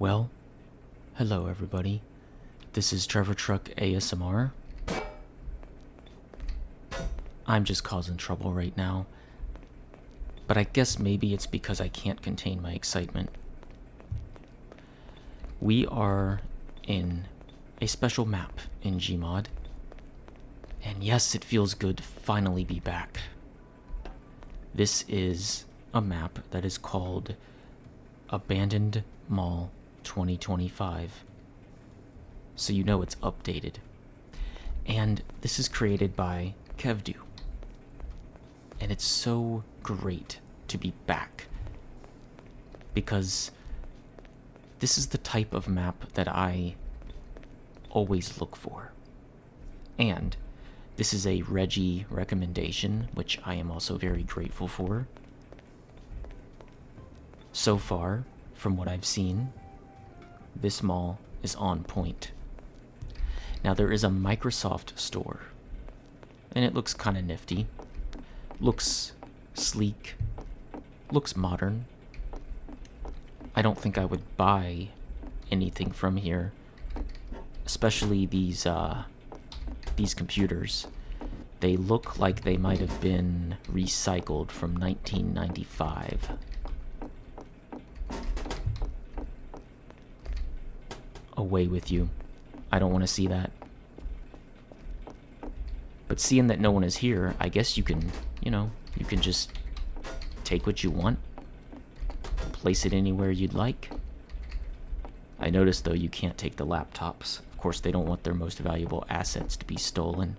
Well, hello everybody. This is Trevor Truck ASMR. I'm just causing trouble right now, but I guess maybe it's because I can't contain my excitement. We are in a special map in GMOD, and yes, it feels good to finally be back. This is a map that is called Abandoned Mall 2025, so you know it's updated. And this is created by Kevdu, and it's so great to be back because this is the type of map that I always look for. And this is a Reggie recommendation, which I am also very grateful for. So far, from what I've seen, this mall is on point. Now there is a Microsoft store, and it looks kind of nifty. Looks sleek, looks modern. I don't think I would buy anything from here, especially these computers. They look like they might have been recycled from 1995. Away with you. I don't want to see that. But seeing that no one is here, I guess you can, you can just take what you want, place it anywhere you'd like. I noticed, though, you can't take the laptops. Of course, they don't want their most valuable assets to be stolen.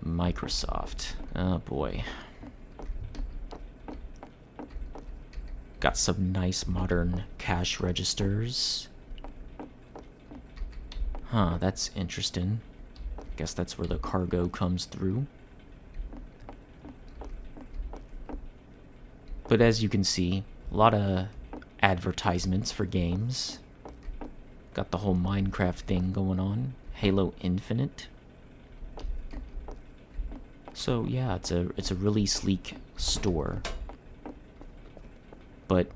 Microsoft. Oh, boy. Got some nice modern cash registers. Huh, that's interesting. Guess that's where the cargo comes through. But as you can see, a lot of advertisements for games. Got the whole Minecraft thing going on. Halo Infinite. So yeah, it's a really sleek store. But,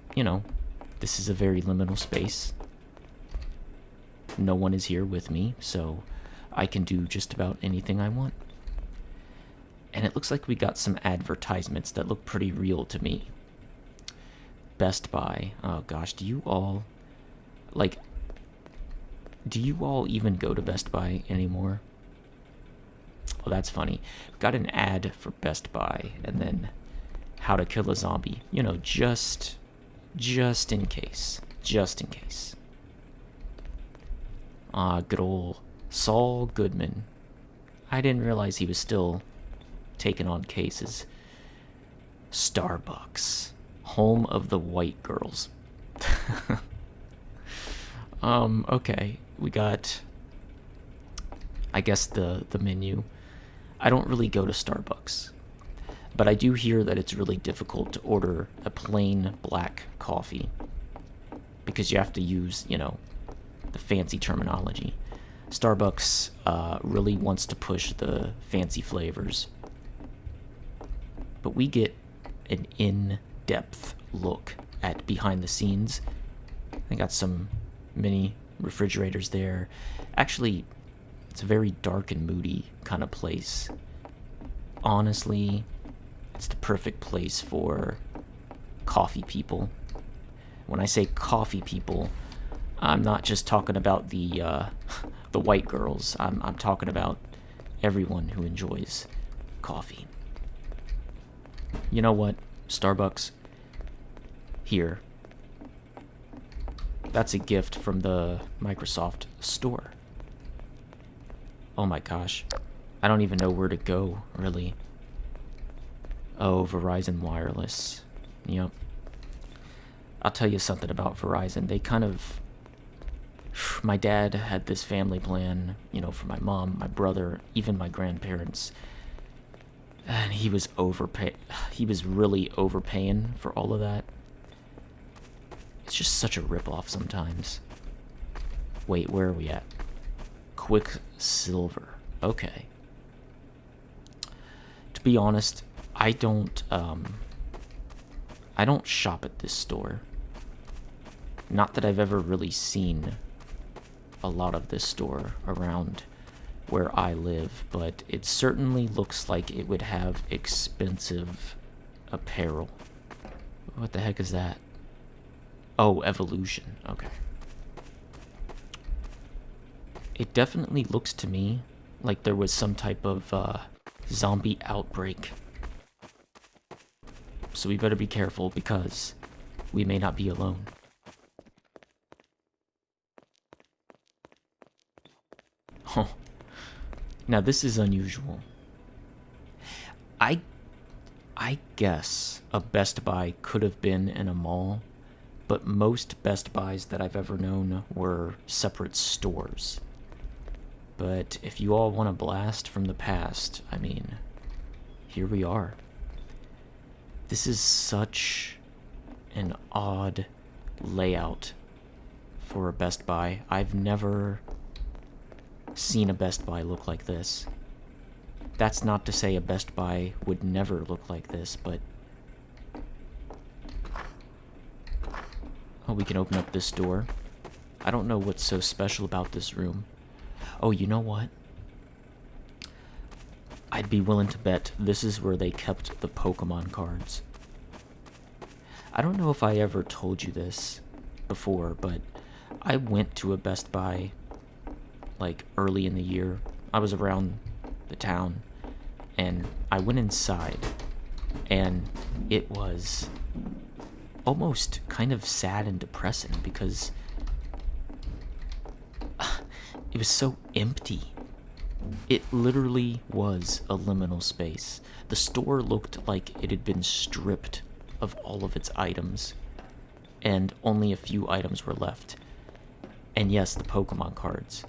this is a very liminal space. No one is here with me, so I can do just about anything I want. And it looks like we got some advertisements that look pretty real to me. Best Buy. Oh gosh, do you all even go to Best Buy anymore? Oh, that's funny. Got an ad for Best Buy, and then how to kill a zombie. Just in case. Just in case. Good old Saul Goodman. I didn't realize he was still taking on cases. Starbucks. Home of the white girls. Okay. We got, I guess, the menu. I don't really go to Starbucks, but I do hear that it's really difficult to order a plain black coffee because you have to use, the fancy terminology. Starbucks really wants to push the fancy flavors, but we get an in-depth look at behind the scenes. I got some mini refrigerators there. Actually, it's a very dark and moody kind of place. Honestly, it's the perfect place for coffee people. When I say coffee people, I'm not just talking about the white girls. I'm talking about everyone who enjoys coffee. You know what? Starbucks, here. That's a gift from the Microsoft store. Oh my gosh. I don't even know where to go, really. Oh, Verizon Wireless. Yep. I'll tell you something about Verizon. They kind of... My dad had this family plan, for my mom, my brother, even my grandparents. And he was really overpaying for all of that. It's just such a ripoff sometimes. Wait, where are we at? Quicksilver. Okay. To be honest, I don't shop at this store. Not that I've ever really seen a lot of this store around where I live, but it certainly looks like it would have expensive apparel. What the heck is that? Oh, evolution. Okay. It definitely looks to me like there was some type of zombie outbreak. So we better be careful because we may not be alone. Oh. Now this is unusual. I guess a Best Buy could have been in a mall, but most Best Buys that I've ever known were separate stores. But if you all want a blast from the past, I mean, here we are. This is such an odd layout for a Best Buy. I've never seen a Best Buy look like this. That's not to say a Best Buy would never look like this, but... Oh, we can open up this door. I don't know what's so special about this room. Oh, you know what? I'd be willing to bet this is where they kept the Pokemon cards. I don't know if I ever told you this before, but I went to a Best Buy like early in the year. I was around the town and I went inside and it was almost kind of sad and depressing because it was so empty. It literally was a liminal space. The store looked like it had been stripped of all of its items, and only a few items were left. And yes, the Pokemon cards.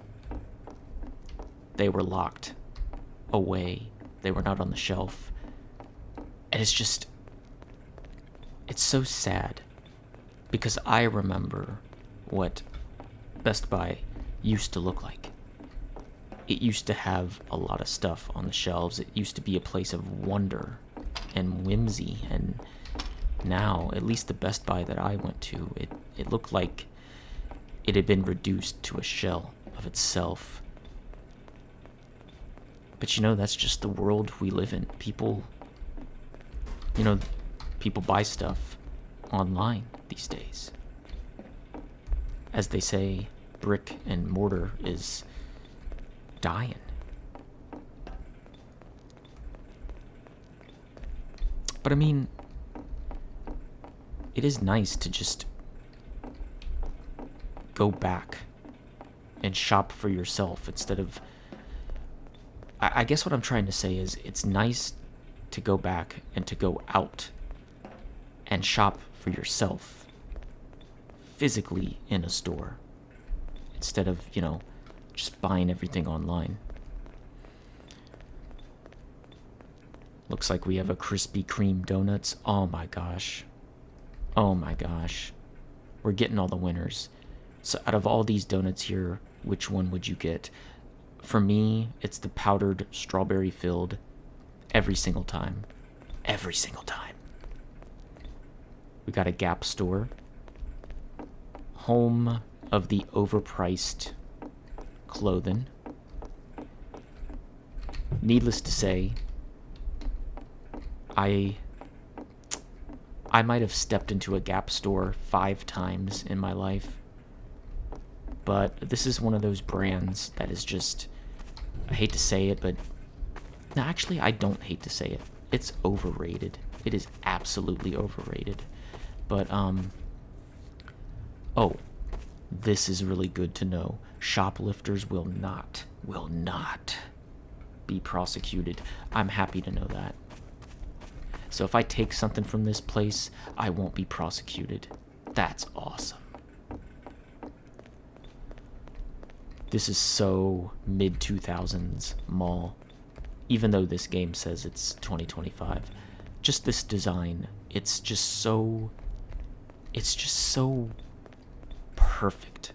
They were locked away. They were not on the shelf. And it's just... it's so sad. Because I remember what Best Buy used to look like. It used to have a lot of stuff on the shelves. It used to be a place of wonder and whimsy. And now, at least the Best Buy that I went to, it looked like it had been reduced to a shell of itself. But you know, that's just the world we live in. People buy stuff online these days. As they say, brick and mortar is dying. But I mean, it is nice to just go back and shop for yourself instead of... I guess what I'm trying to say is it's nice to go back and to go out and shop for yourself physically in a store instead of, just buying everything online. Looks like we have a Krispy Kreme donuts. Oh my gosh. Oh my gosh. We're getting all the winners. So out of all these donuts here, which one would you get? For me, it's the powdered strawberry filled every single time. Every single time. We got a Gap store. Home of the overpriced clothing. Needless to say, I might have stepped into a Gap store 5 times in my life. But this is one of those brands that is just, I hate to say it, but no, actually I don't hate to say it. It's overrated. It is absolutely overrated. But, oh, this is really good to know. Shoplifters will not be prosecuted. I'm happy to know that. So if I take something from this place, I won't be prosecuted. That's awesome. This is so mid-2000s mall. Even though this game says it's 2025. Just this design, it's just so perfect.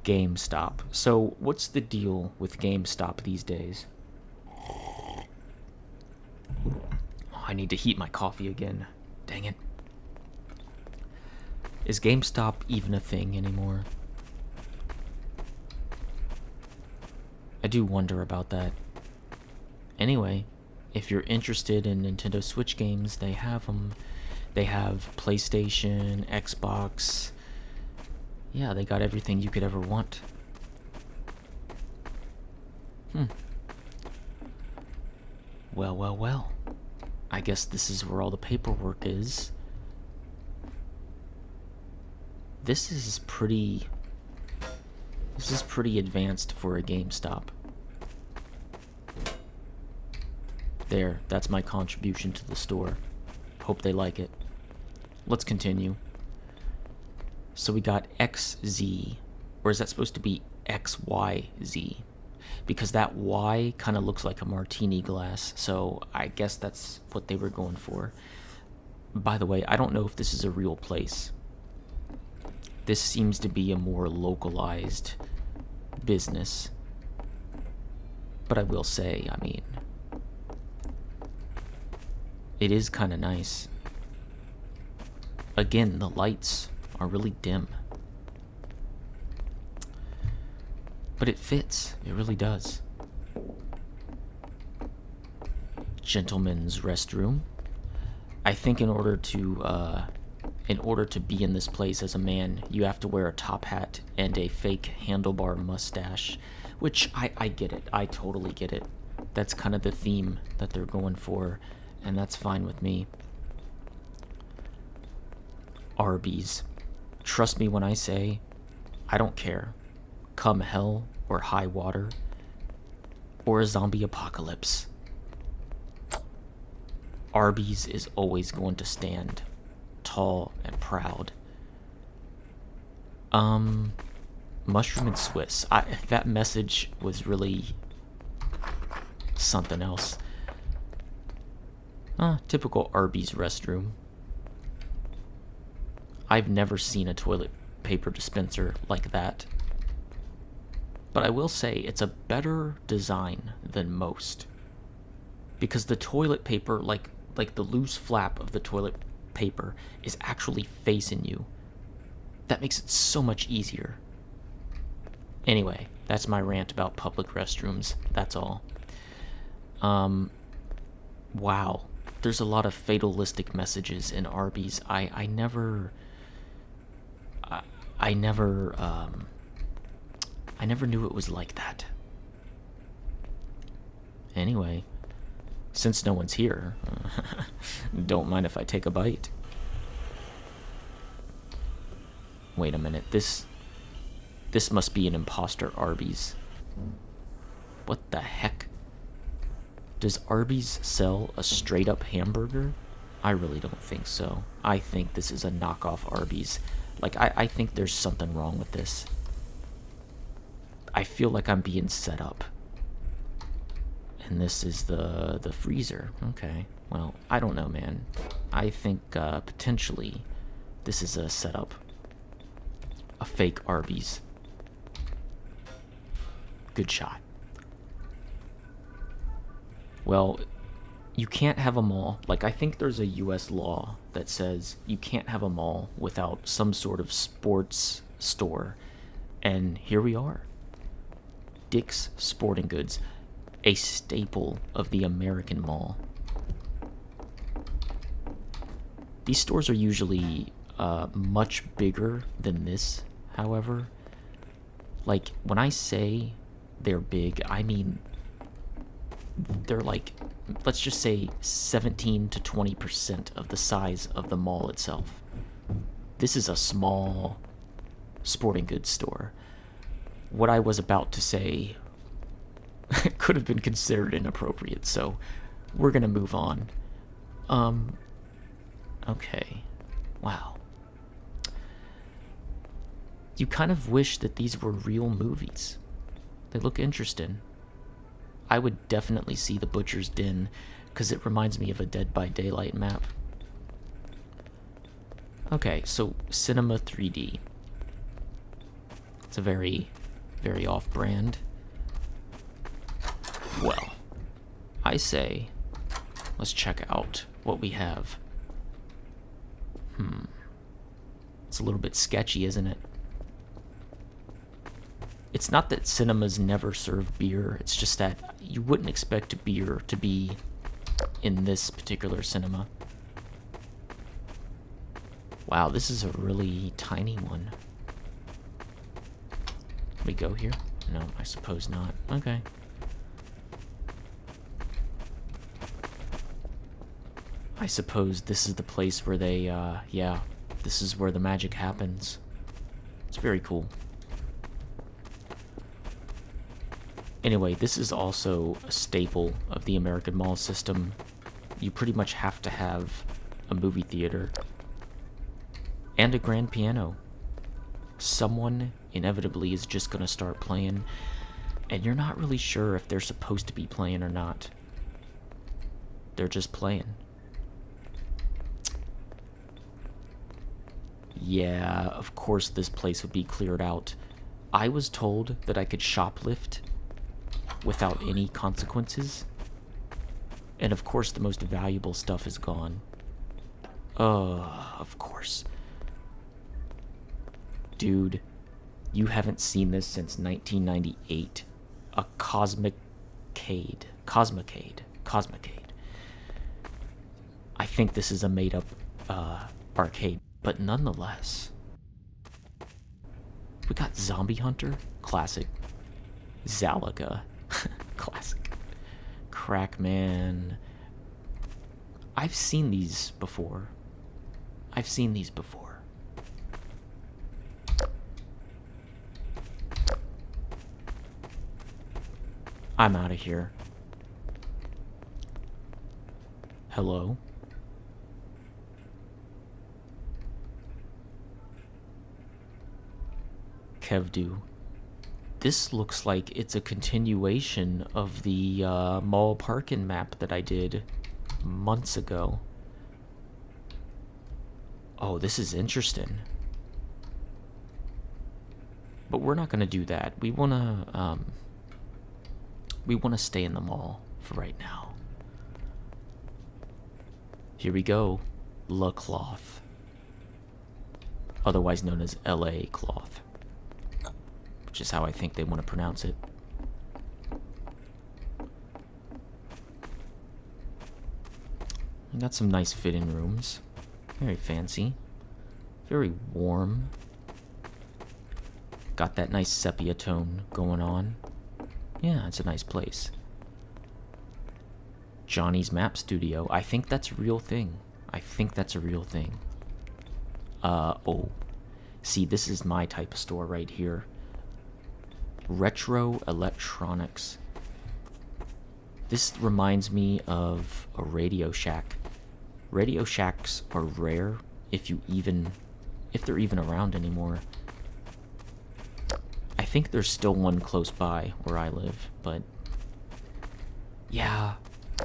GameStop. So what's the deal with GameStop these days? Oh, I need to heat my coffee again. Dang it. Is GameStop even a thing anymore? I do wonder about that. Anyway, if you're interested in Nintendo Switch games, they have them. They have PlayStation, Xbox. Yeah, they got everything you could ever want. Well, well, well. I guess this is where all the paperwork is. This is pretty advanced for a GameStop. There, that's my contribution to the store. Hope they like it. Let's continue. So we got XZ, or is that supposed to be XYZ? Because that Y kind of looks like a martini glass, so I guess that's what they were going for. By the way, I don't know if this is a real place. This seems to be a more localized business. But I will say, I mean, it is kind of nice. Again, the lights are really dim. But it fits. It really does. Gentleman's restroom. I think in order to be in this place as a man, you have to wear a top hat and a fake handlebar mustache, which I get it. I totally get it. That's kind of the theme that they're going for, and that's fine with me. Arby's. Trust me when I say, I don't care. Come hell or high water or a zombie apocalypse, Arby's is always going to stand tall and proud. Mushroom and Swiss. That message was really something else. Typical Arby's restroom. I've never seen a toilet paper dispenser like that. But I will say it's a better design than most. Because the toilet paper, like the loose flap of the toilet paper, is actually facing you. That makes it so much easier. Anyway, that's my rant about public restrooms. That's all. Wow. There's a lot of fatalistic messages in Arby's. I never knew it was like that. Anyway, since no one's here, don't mind if I take a bite. Wait a minute, this must be an imposter Arby's. What the heck? Does Arby's sell a straight-up hamburger? I really don't think so. I think this is a knockoff Arby's. Like, I think there's something wrong with this. I feel like I'm being set up. And this is the freezer. Okay. Well, I don't know, man. I think potentially this is a setup. A fake Arby's. Good shot. Well, you can't have a mall. Like, I think there's a US law that says you can't have a mall without some sort of sports store. And here we are. Dick's Sporting Goods, a staple of the American mall. These stores are usually much bigger than this, however. Like, when I say they're big, I mean they're like, let's just say 17 to 20% of the size of the mall itself. This is a small sporting goods store. What I was about to say could have been considered inappropriate, so we're gonna move on. Okay. Wow. You kind of wish that these were real movies. They look interesting. I would definitely see the Butcher's Den, because it reminds me of a Dead by Daylight map. Okay, so Cinema 3D. It's a very off-brand. Well, I say, let's check out what we have. It's a little bit sketchy, isn't it? It's not that cinemas never serve beer, it's just that you wouldn't expect beer to be in this particular cinema. Wow, this is a really tiny one. Can we go here? No, I suppose not. Okay. I suppose this is the place where they, yeah, this is where the magic happens. It's very cool. Anyway, this is also a staple of the American mall system. You pretty much have to have a movie theater and a grand piano. Someone inevitably is just gonna start playing, and you're not really sure if they're supposed to be playing or not. They're just playing. Yeah, of course this place would be cleared out. I was told that I could shoplift without any consequences. And of course the most valuable stuff is gone. Of course. Dude, you haven't seen this since 1998. A Cosmicade. I think this is a made-up arcade, but nonetheless. We got Zombie Hunter, classic. Zalaga, classic. Crackman. I've seen these before. I'm out of here. Hello? Kevdu. This looks like it's a continuation of the mall parking map that I did months ago. Oh, this is interesting. But we're not gonna do that. We wanna stay in the mall for right now. Here we go. La Cloth. Otherwise known as LA Cloth. Which is how I think they want to pronounce it. We got some nice fitting rooms. Very fancy. Very warm. Got that nice sepia tone going on. Yeah, it's a nice place. Johnny's Map Studio. I think that's a real thing. Oh. See, this is my type of store right here. Retro electronics. This reminds me of a Radio Shack. Radio Shacks are rare, if they're even around anymore. I think there's still one close by where I live, but yeah,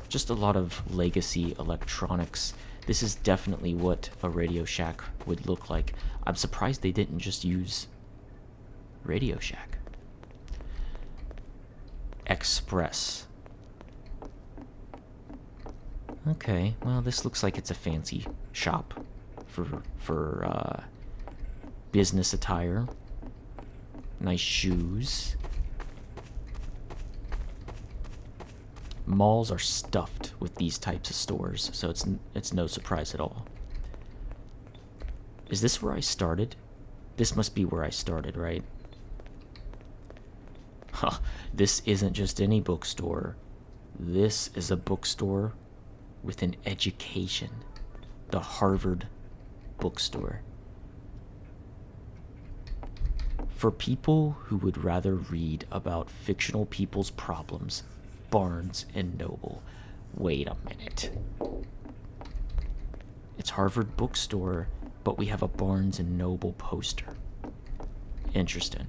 just a lot of legacy electronics. This is definitely what a Radio Shack would look like. I'm surprised they didn't just use Radio Shack. Express. Okay, well, this looks like it's a fancy shop for business attire. Nice shoes. Malls are stuffed with these types of stores, so it's no surprise at all. Is this where I started? This must be where I started, right? Huh, this isn't just any bookstore. This is a bookstore with an education. The Harvard bookstore. For people who would rather read about fictional people's problems, Barnes and Noble. Wait a minute. It's Harvard bookstore, but we have a Barnes and Noble poster. Interesting.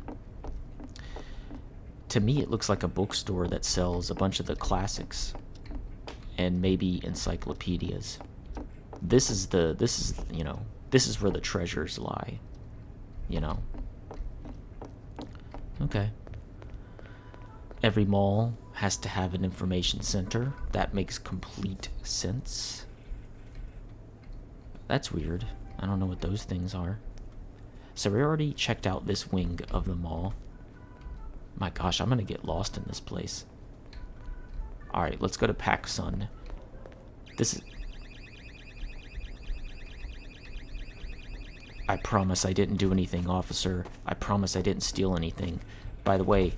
To me, it looks like a bookstore that sells a bunch of the classics and maybe encyclopedias. This is where the treasures lie, you know. Okay. Every mall has to have an information center. That makes complete sense. That's weird. I don't know what those things are. So we already checked out this wing of the mall. My gosh, I'm gonna get lost in this place. Alright, let's go to PacSun. This is... I promise I didn't do anything, officer. I promise I didn't steal anything. By the way,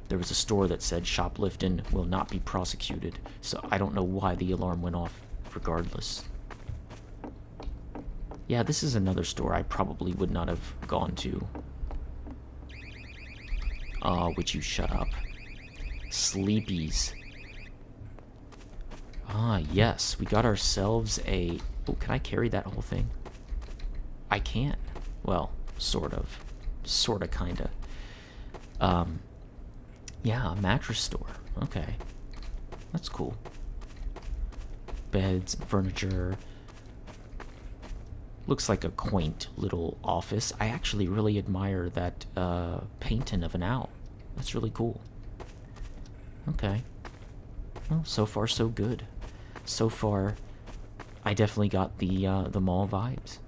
there was a store that said shoplifting will not be prosecuted, so I don't know why the alarm went off regardless. Yeah, this is another store I probably would not have gone to. Would you shut up? Sleepies. Ah, yes, we got ourselves a... Oh, can I carry that whole thing? I can. Well, sort of. Sorta, kinda. Yeah, a mattress store. Okay. That's cool. Beds, furniture. Looks like a quaint little office. I actually really admire that painting of an owl. That's really cool. Okay. Well, so far so good. So far, I definitely got the mall vibes.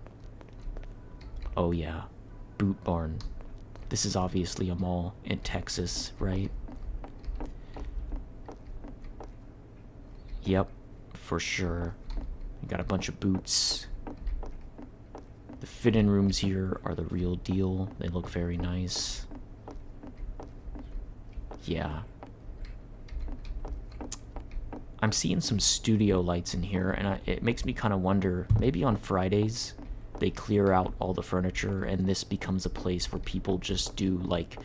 Oh yeah, Boot Barn. This is obviously a mall in Texas, right? Yep, for sure. You got a bunch of boots. The fit-in rooms here are the real deal. They look very nice. Yeah. I'm seeing some studio lights in here, and it makes me kind of wonder, maybe on Fridays they clear out all the furniture and this becomes a place where people just do, like,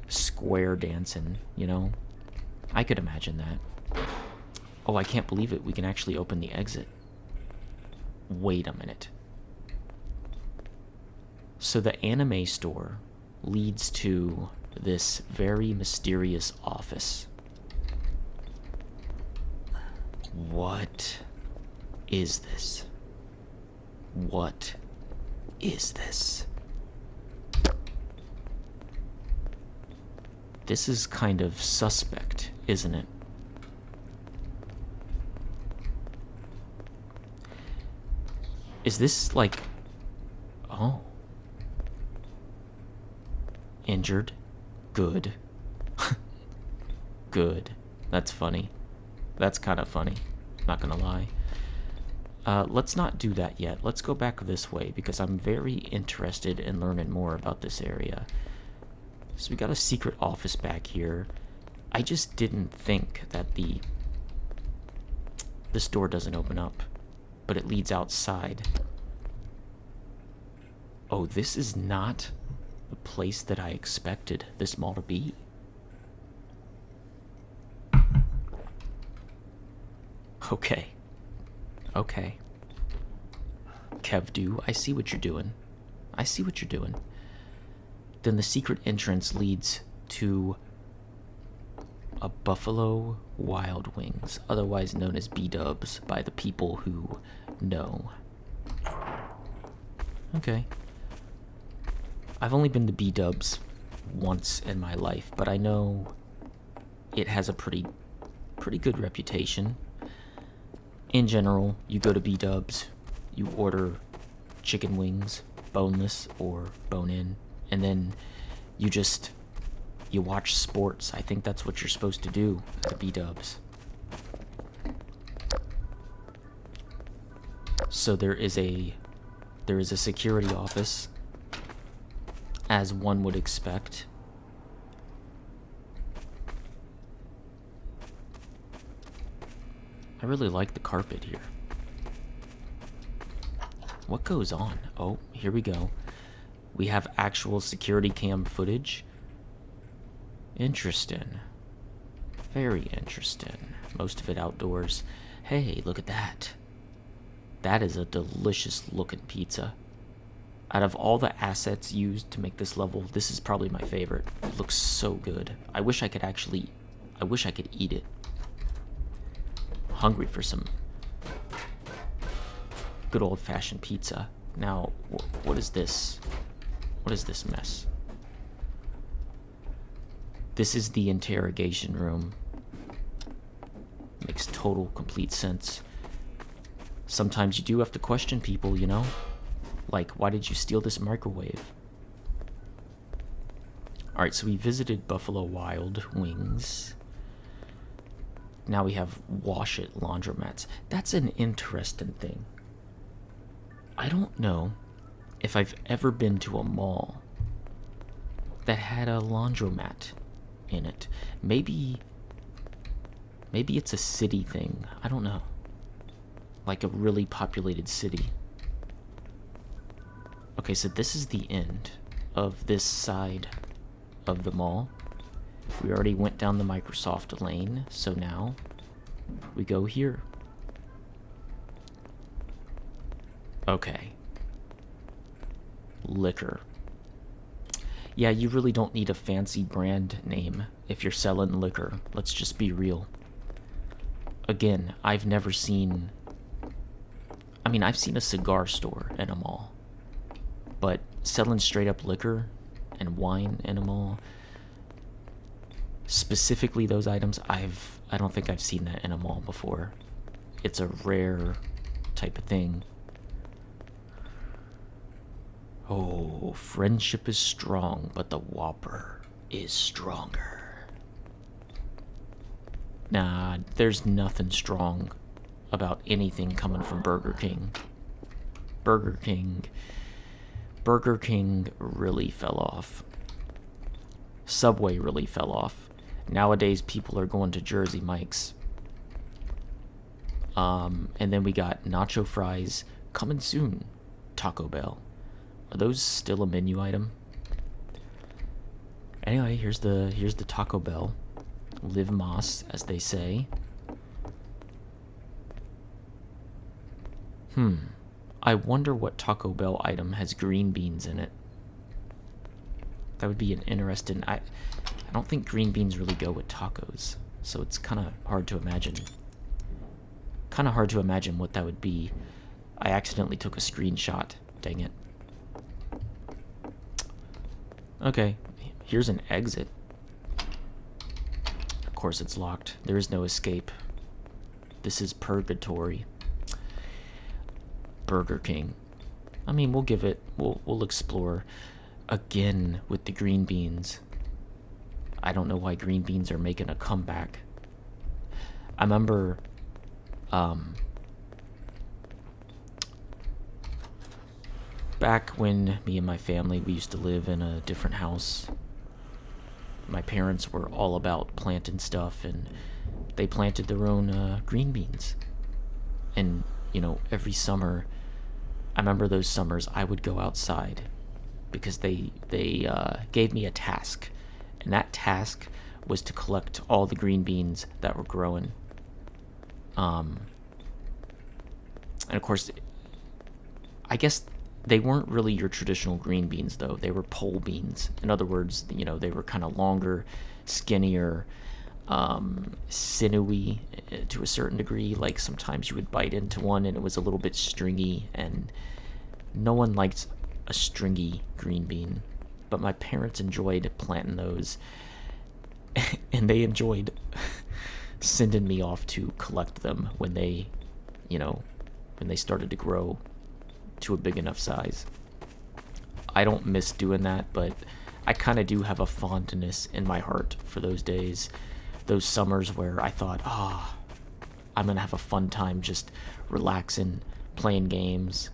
square dancing, you know? I could imagine that. Oh, I can't believe it. We can actually open the exit. Wait a minute. So the anime store leads to this very mysterious office. What is this? What is this? This is kind of suspect, isn't it? Is this like... Oh. Injured? Good. Good. That's funny. That's kind of funny. Not gonna lie. Let's not do that yet. Let's go back this way because I'm very interested in learning more about this area. So we got a secret office back here. I just didn't think that this door doesn't open up, but it leads outside. Oh, this is not the place that I expected this mall to be. Okay. Okay. Kevdu, I see what you're doing. I see what you're doing. Then the secret entrance leads to a Buffalo Wild Wings, otherwise known as B-dubs by the people who know. Okay. I've only been to B-dubs once in my life, but I know it has a pretty good reputation. In general, you go to B-dubs, you order chicken wings, boneless or bone-in, and then you watch sports. I think that's what you're supposed to do at the B-dubs. So there is a security office, as one would expect. I really like the carpet here. What goes on? Oh, here we go. We have actual security cam footage. Interesting. Very interesting. Most of it outdoors. Hey, look at that. That is a delicious looking pizza. Out of all the assets used to make this level, this is probably my favorite. It looks so good. I wish I could eat it. Hungry for some good old-fashioned pizza. Now, what is this? What is this mess? This is the interrogation room. Makes total, complete sense. Sometimes you do have to question people, you know? Like, why did you steal this microwave? Alright, so we visited Buffalo Wild Wings. Now we have Wash It laundromats. That's an interesting thing. I don't know if I've ever been to a mall that had a laundromat in it. Maybe it's a city thing. I don't know. Like a really populated city. Okay, so this is the end of this side of the mall. We already went down the Microsoft lane, so now we go here. Okay. Liquor. Yeah, you really don't need a fancy brand name if you're selling liquor. Let's just be real. Again, I've never seen... I mean, I've seen a cigar store in a mall. But selling straight up liquor and wine in a mall, specifically those items, I don't think I've seen that in a mall before. It's a rare type of thing. Oh, friendship is strong, but the Whopper is stronger. Nah, there's nothing strong about anything coming from Burger King. Burger King really fell off. Subway really fell off. Nowadays, people are going to Jersey Mike's. And then we got nacho fries coming soon. Taco Bell. Are those still a menu item? Anyway, here's the Taco Bell. Live Mas, as they say. I wonder what Taco Bell item has green beans in it. That would be an interesting... I don't think green beans really go with tacos, so it's kind of hard to imagine. Kind of hard to imagine what that would be. I accidentally took a screenshot. Dang it. Okay, here's an exit. Of course it's locked. There is no escape. This is purgatory. Burger King. I mean, we'll give it... We'll explore. Again, with the green beans. I don't know why green beans are making a comeback. I remember... back when me and my family, we used to live in a different house. My parents were all about planting stuff, and they planted their own green beans. And, you know, every summer, I remember those summers, I would go outside because they gave me a task. And that task was to collect all the green beans that were growing. And of course, I guess they weren't really your traditional green beans, though. They were pole beans. In other words, you know, they were kind of longer, skinnier, sinewy to a certain degree. Like sometimes you would bite into one and it was a little bit stringy, and no one liked a stringy green bean. But my parents enjoyed planting those, and they enjoyed sending me off to collect them when they, you know, when they started to grow to a big enough size. I don't miss doing that, but I kind of do have a fondness in my heart for those days, those summers where I thought, I'm gonna have a fun time just relaxing, playing games,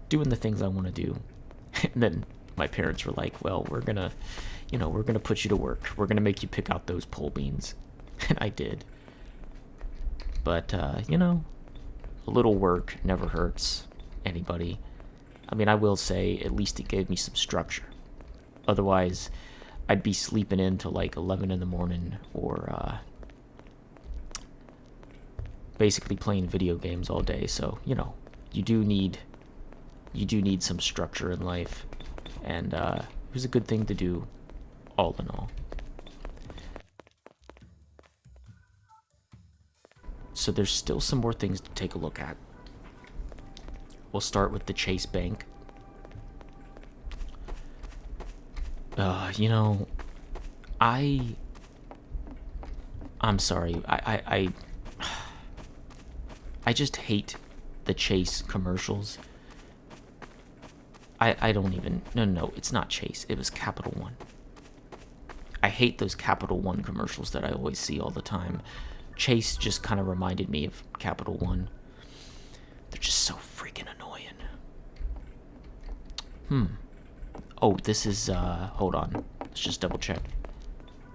doing the things I want to do. And then my parents were like, well, we're gonna put you to work. We're gonna make you pick out those pole beans. And I did. But, you know, a little work never hurts anybody. I mean, I will say, at least it gave me some structure. Otherwise, I'd be sleeping in till like 11 in the morning, or basically playing video games all day. So, you know, you do need some structure in life, and it was a good thing to do, all in all. So there's still some more things to take a look at. We'll start with the Chase Bank. You know, I'm sorry. I just hate the Chase commercials. I don't even... No, it's not Chase. It was Capital One. I hate those Capital One commercials that I always see all the time. Chase just kind of reminded me of Capital One. They're just so freaking annoying. Oh, this is, hold on. Let's just double check.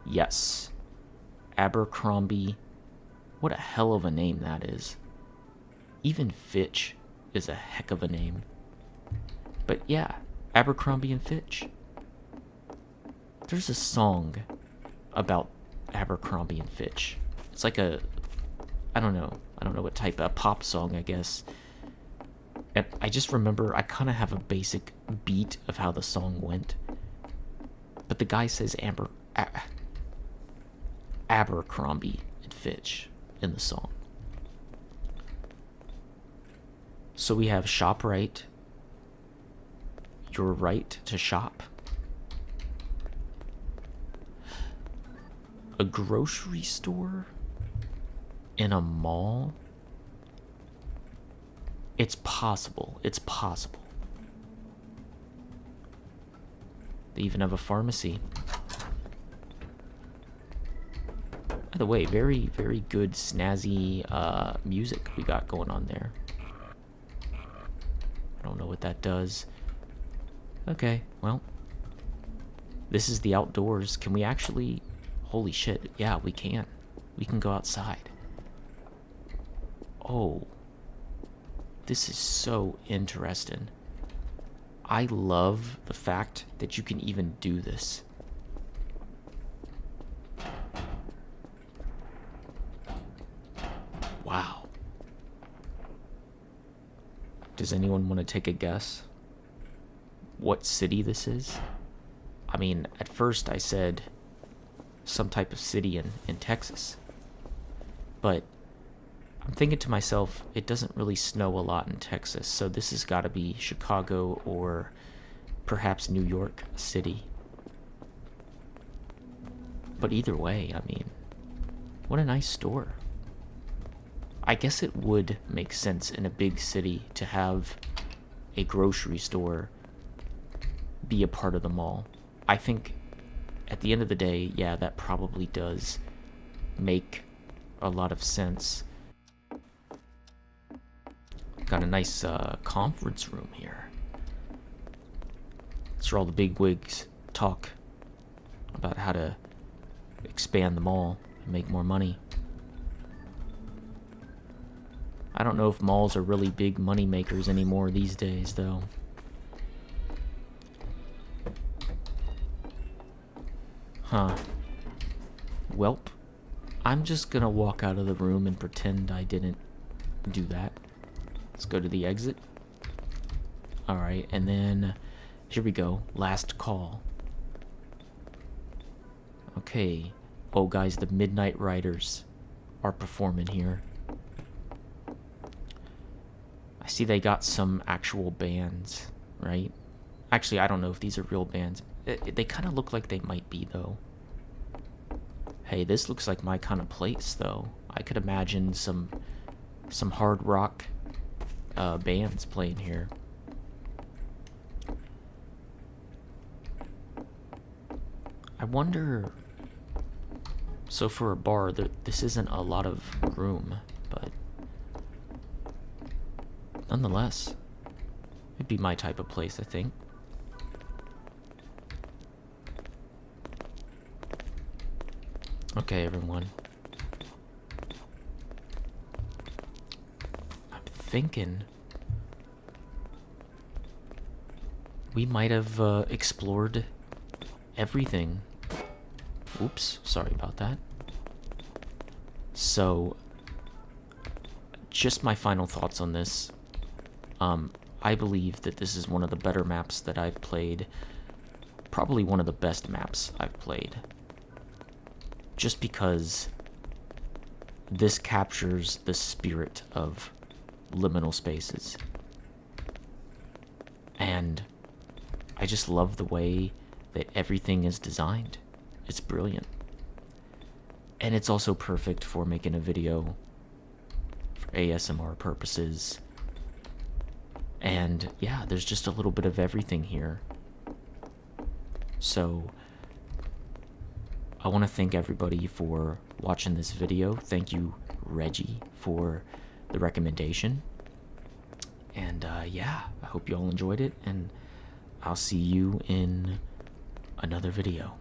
Yes. Abercrombie. What a hell of a name that is. Even Fitch is a heck of a name. But yeah, Abercrombie and Fitch. There's a song about Abercrombie and Fitch. It's like a, I don't know what type, a pop song, I guess. And I just remember I kind of have a basic beat of how the song went. But the guy says Abercrombie and Fitch in the song. So we have shop right. Your right to shop. A grocery store in a mall. It's possible. It's possible. They even have a pharmacy. By the way, very, very good snazzy music we got going on there. I don't know what that does. Okay, well. This is the outdoors. Can we actually... Holy shit, yeah, we can. We can go outside. Oh. This is so interesting. I love the fact that you can even do this. Wow. Does anyone want to take a guess what city this is? I mean, at first I said some type of city in Texas. But I'm thinking to myself, it doesn't really snow a lot in Texas, so this has got to be Chicago or perhaps New York City. But either way, I mean, what a nice store. I guess it would make sense in a big city to have a grocery store be a part of the mall. I think at the end of the day, yeah, that probably does make a lot of sense. Got a nice conference room here. That's where all the bigwigs talk about how to expand the mall and make more money. I don't know if malls are really big money makers anymore these days, though. Huh. Welp. I'm just gonna walk out of the room and pretend I didn't do that. Let's go to the exit. Alright, and then here we go. Last call. Okay. Oh, guys, the Midnight Riders are performing here. I see they got some actual bands, right? Actually, I don't know if these are real bands. They kind of look like they might be, though. Hey, this looks like my kind of place, though. I could imagine some hard rock bands playing here. I wonder... So for a bar, this isn't a lot of room, but... Nonetheless, it'd be my type of place, I think. Okay, everyone. I'm thinking we might have explored everything. Oops, sorry about that. So, just my final thoughts on this. I believe that this is one of the better maps that I've played. Probably one of the best maps I've played. Just because this captures the spirit of liminal spaces. And I just love the way that everything is designed. It's brilliant. And it's also perfect for making a video for ASMR purposes. And yeah, there's just a little bit of everything here. So I want to thank everybody for watching this video. Thank you, Reggie, for the recommendation. And yeah, I hope you all enjoyed it, and I'll see you in another video.